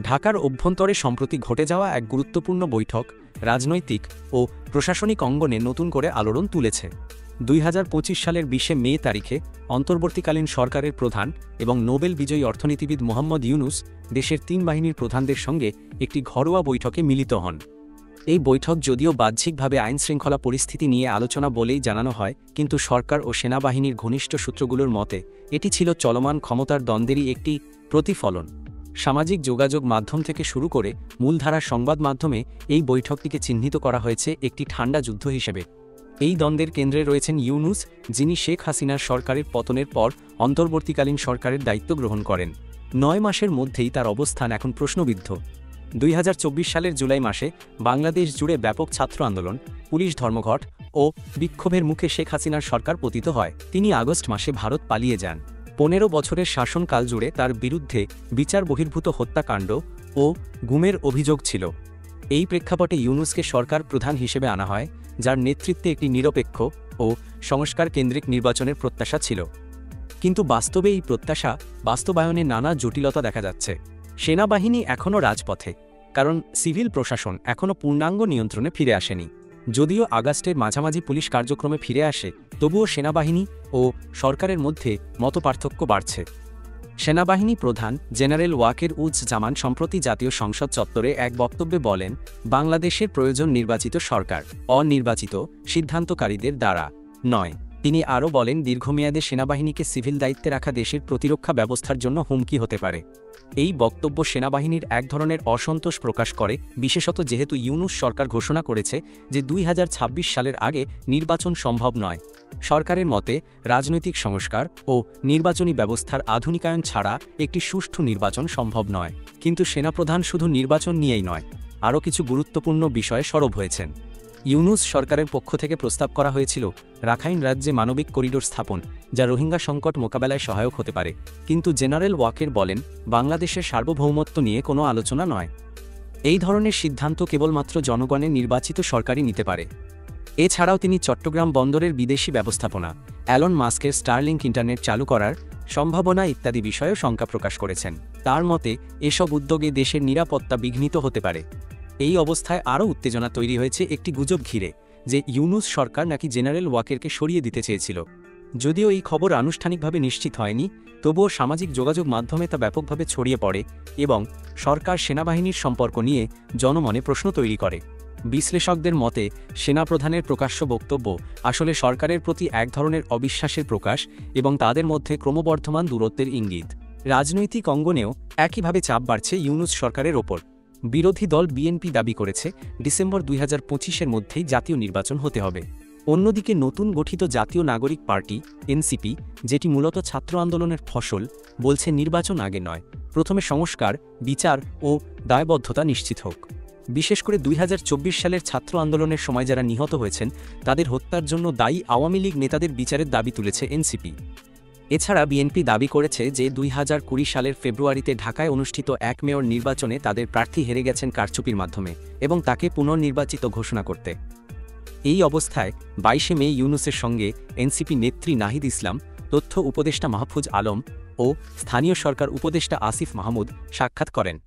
ঢাকার অভ্যন্তরে সম্প্রতি ঘটে যাওয়া এক গুরুত্বপূর্ণ বৈঠক রাজনৈতিক ও প্রশাসনিক অঙ্গনে নতুন করে আলোড়ন তুলেছে। ২০২৫ সালের ২০ মে তারিখে অন্তর্বর্তীকালীন সরকারের প্রধান এবং নোবেল বিজয়ী অর্থনীতিবিদ মোহাম্মদ ইউনুস দেশের ৩ বাহিনীর প্রধানদের সঙ্গে একটি ঘরোয়া বৈঠকে মিলিত হন। এই বৈঠক যদিও বাহ্যিকভাবে আইনশৃঙ্খলা পরিস্থিতি নিয়ে আলোচনা বলেই জানানো হয়, কিন্তু সরকার ও সেনাবাহিনীর ঘনিষ্ঠ সূত্রগুলোর মতে এটি ছিল চলমান ক্ষমতার দ্বন্দ্বেরই একটি প্রতিফলন। সামাজিক যোগাযোগ মাধ্যম থেকে শুরু করে মূলধারার সংবাদ মাধ্যমে এই বৈঠকটিকে চিহ্নিত করা হয়েছে একটি ঠান্ডা যুদ্ধ হিসেবে। এই দ্বন্দ্বের কেন্দ্রে রয়েছেন ইউনুস, যিনি শেখ হাসিনার সরকারের পতনের পর অন্তর্বর্তীকালীন সরকারের দায়িত্ব গ্রহণ করেন। ৯ মাসের মধ্যেই তার অবস্থান এখন প্রশ্নবিদ্ধ। ২০২৪ সালের জুলাই মাসে বাংলাদেশ জুড়ে ব্যাপক ছাত্র আন্দোলন, পুলিশ ধর্মঘট ও বিক্ষোভের মুখে শেখ হাসিনার সরকার পতিত হয়। তিনি আগস্ট মাসে ভারত পালিয়ে যান। ১৫ বছরের শাসনকাল জুড়ে তার বিরুদ্ধে বিচার বহির্ভূত হত্যাকাণ্ড ও গুমের অভিযোগ ছিল। এই প্রেক্ষাপটে ইউনুসকে সরকার প্রধান হিসেবে আনা হয়, যার নেতৃত্বে একটি নিরপেক্ষ ও সংস্কার কেন্দ্রিক নির্বাচনের প্রত্যাশা ছিল। কিন্তু বাস্তবে এই প্রত্যাশা বাস্তবায়নে নানা জটিলতা দেখা যাচ্ছে। সেনাবাহিনী এখনও রাজপথে, কারণ সিভিল প্রশাসন এখনও পূর্ণাঙ্গ নিয়ন্ত্রণে ফিরে আসেনি। যদিও আগস্টের মাঝামাঝি পুলিশ কার্যক্রমে ফিরে আসে, তবুও সেনাবাহিনী ও সরকারের মধ্যে মতপার্থক্য বাড়ছে। সেনাবাহিনী প্রধান জেনারেল ওয়াকের উজ্জামান সম্প্রতি জাতীয় সংসদ চত্বরে এক বক্তব্যে বলেন, বাংলাদেশের প্রয়োজন নির্বাচিত সরকার, অনির্বাচিত সিদ্ধান্তকারীদের দ্বারা নয়। তিনি আরও বলেন, দীর্ঘমেয়াদে সেনাবাহিনীকে সিভিল দায়িত্বে রাখা দেশের প্রতিরক্ষা ব্যবস্থার জন্য হুমকি হতে পারে। এই বক্তব্য সেনাবাহিনীর এক ধরনের অসন্তোষ প্রকাশ করে, বিশেষত যেহেতু ইউনুস সরকার ঘোষণা করেছে যে ২০২৬ সালের আগে নির্বাচন সম্ভব নয়। সরকারের মতে রাজনৈতিক সংস্কার ও নির্বাচনী ব্যবস্থার আধুনিকায়ন ছাড়া একটি সুষ্ঠু নির্বাচন সম্ভব নয়। কিন্তু সেনাপ্রধান শুধু নির্বাচন নিয়েই নয়, আরও কিছু গুরুত্বপূর্ণ বিষয়ে সরব হয়েছেন। ইউনুস সরকারের পক্ষ থেকে প্রস্তাব করা হয়েছিল রাখাইন রাজ্যে মানবিক করিডোর স্থাপন, যা রোহিঙ্গা সংকট মোকাবেলায় সহায়ক হতে পারে। কিন্তু জেনারেল ওয়াকের বলেন, বাংলাদেশের সার্বভৌমত্ব নিয়ে কোনো আলোচনা নয়। এই ধরনের সিদ্ধান্ত কেবলমাত্র জনগণের নির্বাচিত সরকারই নিতে পারে। এছাড়াও তিনি চট্টগ্রাম বন্দরের বিদেশি ব্যবস্থাপনা, অ্যালন মাস্কের স্টারলিংক ইন্টারনেট চালু করার সম্ভাবনা ইত্যাদি বিষয়েও শঙ্কা প্রকাশ করেছেন। তার মতে এসব উদ্যোগে দেশের নিরাপত্তা বিঘ্নিত হতে পারে। এই অবস্থায় আরও উত্তেজনা তৈরি হয়েছে একটি গুজব ঘিরে, যে ইউনুস সরকার নাকি জেনারেল ওয়াকেরকে সরিয়ে দিতে চেয়েছিল। যদিও এই খবর আনুষ্ঠানিকভাবে নিশ্চিত হয়নি, তবুও সামাজিক যোগাযোগ মাধ্যমে তা ব্যাপকভাবে ছড়িয়ে পড়ে এবং সরকার সেনাবাহিনীর সম্পর্ক নিয়ে জনমনে প্রশ্ন তৈরি করে। বিশ্লেষকদের মতে সেনাপ্রধানের প্রকাশ্য বক্তব্য আসলে সরকারের প্রতি এক ধরনের অবিশ্বাসের প্রকাশ এবং তাদের মধ্যে ক্রমবর্ধমান দূরত্বের ইঙ্গিত। রাজনৈতিক অঙ্গনেও একইভাবে চাপ বাড়ছে ইউনুস সরকারের ওপর। বিরোধী দল বিএনপি দাবি করেছে ডিসেম্বর ২০২৫-এর মধ্যেই জাতীয় নির্বাচন হতে হবে। অন্যদিকে নতুন গঠিত জাতীয় নাগরিক পার্টি এনসিপি, যেটি মূলত ছাত্র আন্দোলনের ফসল, বলছে নির্বাচন আগে নয়, প্রথমে সংস্কার, বিচার ও দায়বদ্ধতা নিশ্চিত হোক। বিশেষ করে ২০২৪ সালের ছাত্র আন্দোলনের সময় যারা নিহত হয়েছেন তাদের হত্যার জন্য দায়ী আওয়ামী লীগ নেতাদের বিচারের দাবি তুলেছে এনসিপি। এছাড়া বিএনপি দাবি করেছে যে ২০২০ সালের ফেব্রুয়ারিতে ঢাকায় অনুষ্ঠিত এক মেয়র নির্বাচনে তাদের প্রার্থী হেরে গেছেন কারচুপির মাধ্যমে এবং তাকে পুনর্নির্বাচিত ঘোষণা করতে। এই অবস্থায় ২২ মে ইউনুসের সঙ্গে এনসিপি নেত্রী নাহিদ ইসলাম, তথ্য উপদেষ্টা মাহফুজ আলম ও স্থানীয় সরকার উপদেষ্টা আসিফ মাহমুদ সাক্ষাৎ করেন।